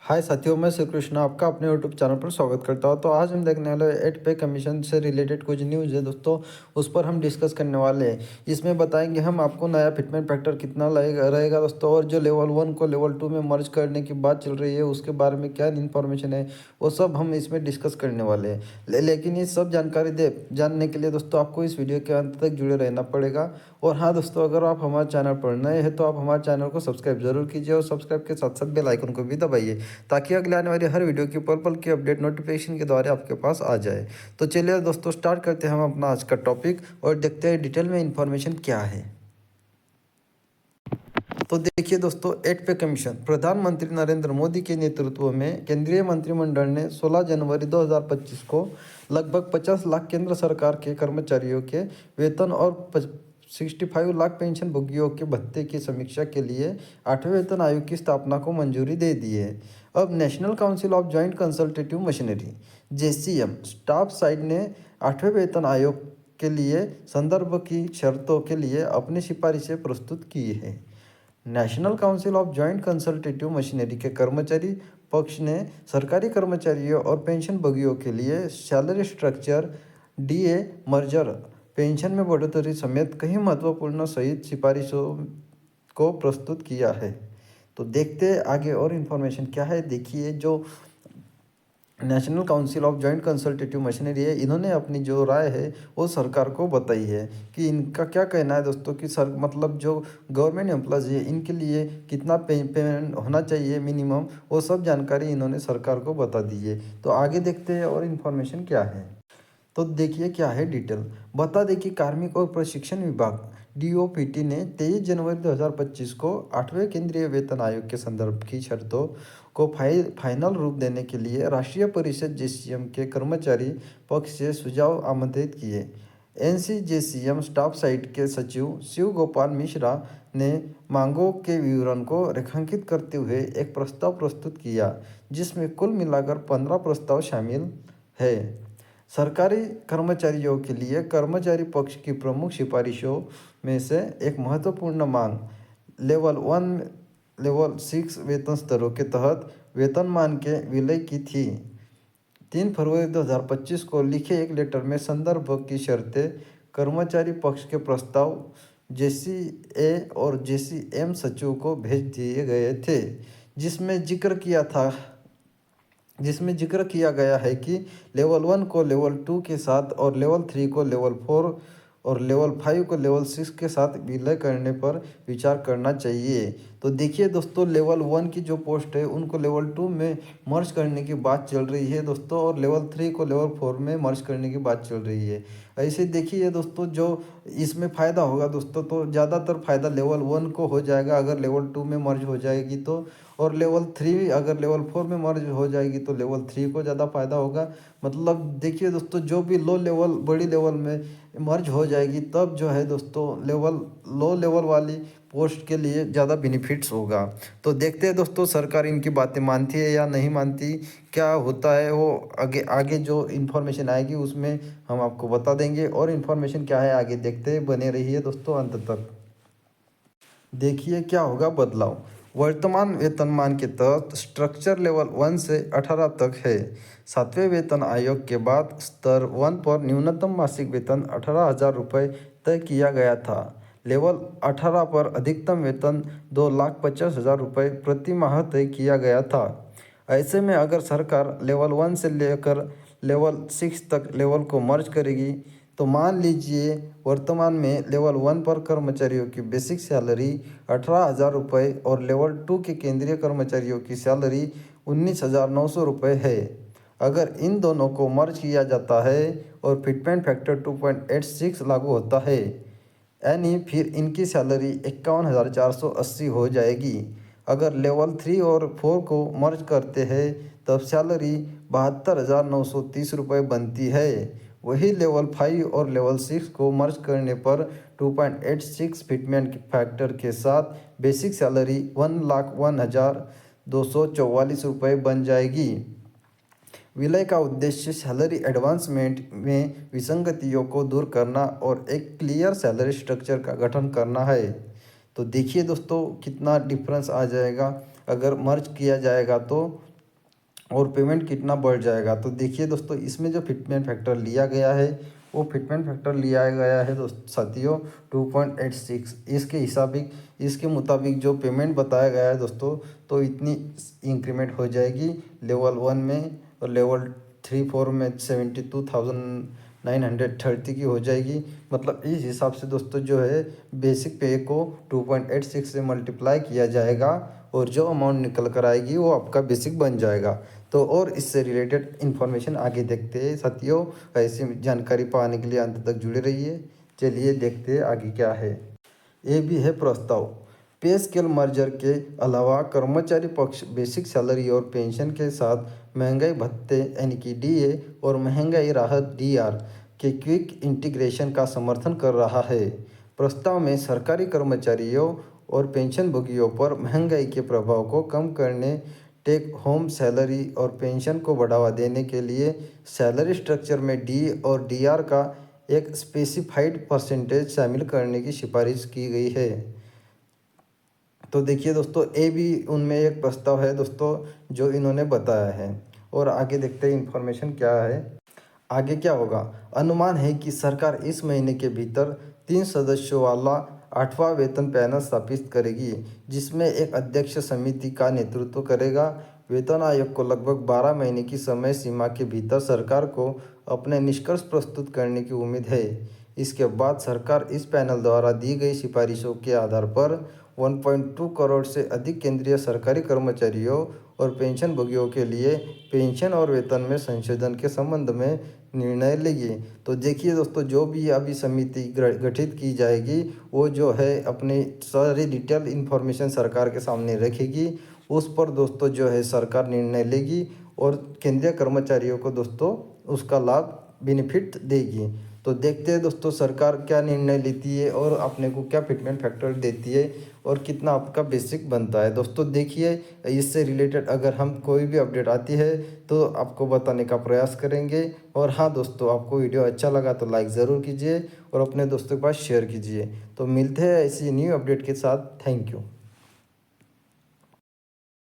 हाय साथियों, मैं श्री कृष्णा आपका अपने यूट्यूब चैनल पर स्वागत करता हूं। तो आज हम देखने वाले 8 पे कमीशन से रिलेटेड कुछ न्यूज़ है दोस्तों, उस पर हम डिस्कस करने वाले हैं। इसमें बताएंगे हम आपको नया फिटमेंट फैक्टर कितना रहेगा दोस्तों, और जो लेवल 1 को लेवल 2 में मर्ज करने की बात चल रही है उसके बारे में क्या इन्फॉर्मेशन है, वो सब हम इसमें डिस्कस करने वाले हैं। लेकिन ये सब जानकारी जानने के लिए दोस्तों आपको इस वीडियो के अंत तक जुड़े रहना पड़ेगा। और हाँ दोस्तों, अगर आप हमारे चैनल पर नए हैं तो आप हमारे चैनल को सब्सक्राइब जरूर कीजिए और सब्सक्राइब के साथ साथ बेल आइकन को भी दबाइए, ताकि अगले आने वाली हर वीडियो की पल पल की अपडेट नोटिफिकेशन के द्वारा आपके पास आ जाए। तो चलिए दोस्तों, स्टार्ट करते हैं हम अपना आज का टॉपिक और देखते हैं डिटेल में इन्फॉर्मेशन क्या है। तो देखिए दोस्तों, 8 पे कमीशन प्रधानमंत्री नरेंद्र मोदी के नेतृत्व में केंद्रीय मंत्रिमंडल ने 16 जनवरी 2025 को लगभग 50 लाख केंद्र सरकार के कर्मचारियों के वेतन और 65 लाख पेंशन भोगियों के भत्ते की समीक्षा के लिए 8वें वेतन आयोग की स्थापना को मंजूरी दे दी है। अब national council of joint consultative machinery JCM staff side ने 8वें वेतन आयोग के लिए संदर्भ की शर्तों के लिए अपनी सिफारिशें प्रस्तुत की है। National council of joint consultative machinery के कर्मचारी पक्ष ने सरकारी कर्मचारियों और पेंशन भोगियों के लिए salary structure, DA merger, pension में बढ़ोतरी समेत कई महत्वपूर्ण सहित सिफारिशों को प्रस्तुत किया है। तो देखते हैं आगे और इन्फॉर्मेशन क्या है। देखिए, जो national council of joint consultative machinery है, इन्होंने अपनी जो राय है वो सरकार को बताई है कि इनका क्या कहना है दोस्तों, कि सर मतलब जो गवर्नमेंट एम्प्लॉयज़ है इनके लिए कितना पेमेंट होना चाहिए मिनिमम, वो सब जानकारी इन्होंने सरकार को बता दी है। तो आगे देखते हैं और इन्फॉर्मेशन क्या है। तो देखिए क्या है डिटेल। बता दें कि कार्मिक और प्रशिक्षण विभाग डीओपीटी ने 23 जनवरी 2025 को 8वें केंद्रीय वेतन आयोग के संदर्भ की शर्तों को फाइनल रूप देने के लिए राष्ट्रीय परिषद जेसीएम के कर्मचारी पक्ष से सुझाव आमंत्रित किए। एनसीजेसीएम स्टाफ साइट के सचिव शिव गोपाल मिश्रा ने मांगों के विवरण को रेखांकित करते हुए एक प्रस्ताव प्रस्तुत किया, जिसमें कुल मिलाकर 15 प्रस्ताव शामिल है। सरकारी कर्मचारियों के लिए कर्मचारी पक्ष की प्रमुख सिफारिशों में से एक महत्वपूर्ण मांग लेवल 1 लेवल 6 वेतन स्तरों के तहत वेतनमान के विलय की थी। 3 फरवरी 2025 को लिखे एक लेटर में संदर्भ की शर्तें कर्मचारी पक्ष के प्रस्ताव जेसीए और जेसीएम सचिव को भेज दिए गए थे, जिसमें जिक्र किया गया है कि लेवल 1 को लेवल 2 के साथ और लेवल 3 को लेवल 4 और लेवल 5 को लेवल 6 के साथ विलय करने पर विचार करना चाहिए। तो देखिए दोस्तों, लेवल 1 की जो पोस्ट है उनको लेवल 2 में मर्ज करने की बात चल रही है दोस्तों, और लेवल 3 को लेवल 4 में मर्ज करने की बात चल रही है। ऐसे देखिए दोस्तों, जो इसमें फ़ायदा होगा दोस्तों, तो ज़्यादातर फ़ायदा लेवल 1 को हो जाएगा अगर लेवल 2 में मर्ज हो जाएगी तो, और लेवल 3 अगर लेवल 4 में मर्ज हो जाएगी तो लेवल 3 को ज़्यादा फ़ायदा होगा। मतलब देखिए दोस्तों, जो भी बड़ी लेवल में मर्ज हो जाएगी तब जो है दोस्तों लो लेवल वाली पोस्ट के लिए ज़्यादा बेनिफिट्स होगा। तो देखते हैं दोस्तों, सरकार इनकी बातें मानती है या नहीं मानती, क्या होता है वो आगे आगे जो इन्फॉर्मेशन आएगी उसमें हम आपको बता देंगे। और इन्फॉर्मेशन क्या है आगे देखते हैं, बने रहिए दोस्तों अंत तक। देखिए क्या होगा बदलाव। वर्तमान वेतनमान के तहत स्ट्रक्चर लेवल 1 से 18 तक है। 7वें वेतन आयोग के बाद स्तर 1 पर न्यूनतम मासिक वेतन 18,000 रुपये तय किया गया था। लेवल 18 पर अधिकतम वेतन 2,50,000 रुपये प्रति माह तय किया गया था। ऐसे में अगर सरकार लेवल 1 से लेकर लेवल 6 तक लेवल को मर्ज करेगी, तो मान लीजिए वर्तमान में लेवल 1 पर कर्मचारियों की बेसिक सैलरी 18,000 रुपये और लेवल 2 के केंद्रीय कर्मचारियों की सैलरी 19,900 रुपये है। अगर इन दोनों को मर्ज किया जाता है और फिटमेंट फैक्टर 2.86 लागू होता है, यानी फिर इनकी सैलरी 51,480 हो जाएगी। अगर लेवल 3 और 4 को मर्ज करते हैं तब सैलरी 72,930 रुपये बनती है। वही लेवल 5 और लेवल 6 को मर्ज करने पर 2.86 फिटमेंट फैक्टर के साथ बेसिक सैलरी 1,01,244 रुपये बन जाएगी। विलय का उद्देश्य सैलरी एडवांसमेंट में विसंगतियों को दूर करना और एक क्लियर सैलरी स्ट्रक्चर का गठन करना है। तो देखिए दोस्तों, कितना डिफरेंस आ जाएगा अगर मर्ज किया जाएगा तो और पेमेंट कितना बढ़ जाएगा। तो देखिए दोस्तों, इसमें जो फिटमेंट फैक्टर लिया गया है वो फिटमेंट फैक्टर लिया गया है दोस्त साथियों 2.86। इसके मुताबिक जो पेमेंट बताया गया है दोस्तों, तो इतनी इंक्रीमेंट हो जाएगी लेवल 1 में, और लेवल 3-4 में 72,930 की हो जाएगी। मतलब इस हिसाब से दोस्तों जो है बेसिक पे को 2.86 से मल्टीप्लाई किया जाएगा, और जो अमाउंट निकल कर आएगी वो आपका बेसिक बन जाएगा। तो और इससे रिलेटेड इन्फॉर्मेशन आगे देखते हैं साथियों। ऐसी जानकारी पाने के लिए अंत तक जुड़े रहिए। चलिए देखते हैं आगे क्या है। ये भी है प्रस्ताव। पे स्केल मर्जर के अलावा कर्मचारी पक्ष बेसिक सैलरी और पेंशन के साथ महंगाई भत्ते यानी कि डीए और महंगाई राहत डीआर के क्विक इंटीग्रेशन का समर्थन कर रहा है। प्रस्ताव में सरकारी कर्मचारियों और पेंशनभोगियों पर महंगाई के प्रभाव को कम करने, टेक होम सैलरी और पेंशन को बढ़ावा देने के लिए सैलरी स्ट्रक्चर में डी और डीआर का एक स्पेसिफाइड परसेंटेज शामिल करने की सिफारिश की गई है। तो देखिए दोस्तों, ये भी उनमें एक प्रस्ताव है दोस्तों जो इन्होंने बताया है। और आगे देखते हैं इन्फॉर्मेशन क्या है। आगे क्या होगा। अनुमान है कि सरकार इस महीने के भीतर 3 सदस्यों वाला 8वां वेतन पैनल स्थापित करेगी, जिसमें एक अध्यक्ष समिति का नेतृत्व करेगा। वेतन आयोग को लगभग 12 महीने की समय सीमा के भीतर सरकार को अपने निष्कर्ष प्रस्तुत करने की उम्मीद है। इसके बाद सरकार इस पैनल द्वारा दी गई सिफारिशों के आधार पर 1.2 करोड़ से अधिक केंद्रीय सरकारी कर्मचारियों और पेंशनभोगियों के लिए पेंशन और वेतन में संशोधन के संबंध में निर्णय लेगी। तो देखिए दोस्तों, जो भी अभी समिति गठित की जाएगी वो जो है अपनी सारी डिटेल इन्फॉर्मेशन सरकार के सामने रखेगी। उस पर दोस्तों जो है सरकार निर्णय लेगी और केंद्रीय कर्मचारियों को दोस्तों उसका लाभ बेनिफिट देगी। तो देखते हैं दोस्तों सरकार क्या निर्णय लेती है और अपने को क्या फिटमेंट फैक्टर देती है और कितना आपका बेसिक बनता है। दोस्तों देखिए, इससे रिलेटेड अगर हम कोई भी अपडेट आती है तो आपको बताने का प्रयास करेंगे। और हाँ दोस्तों, आपको वीडियो अच्छा लगा तो लाइक ज़रूर कीजिए और अपने दोस्तों के पास शेयर कीजिए। तो मिलते हैं ऐसी न्यू अपडेट के साथ। Thank you.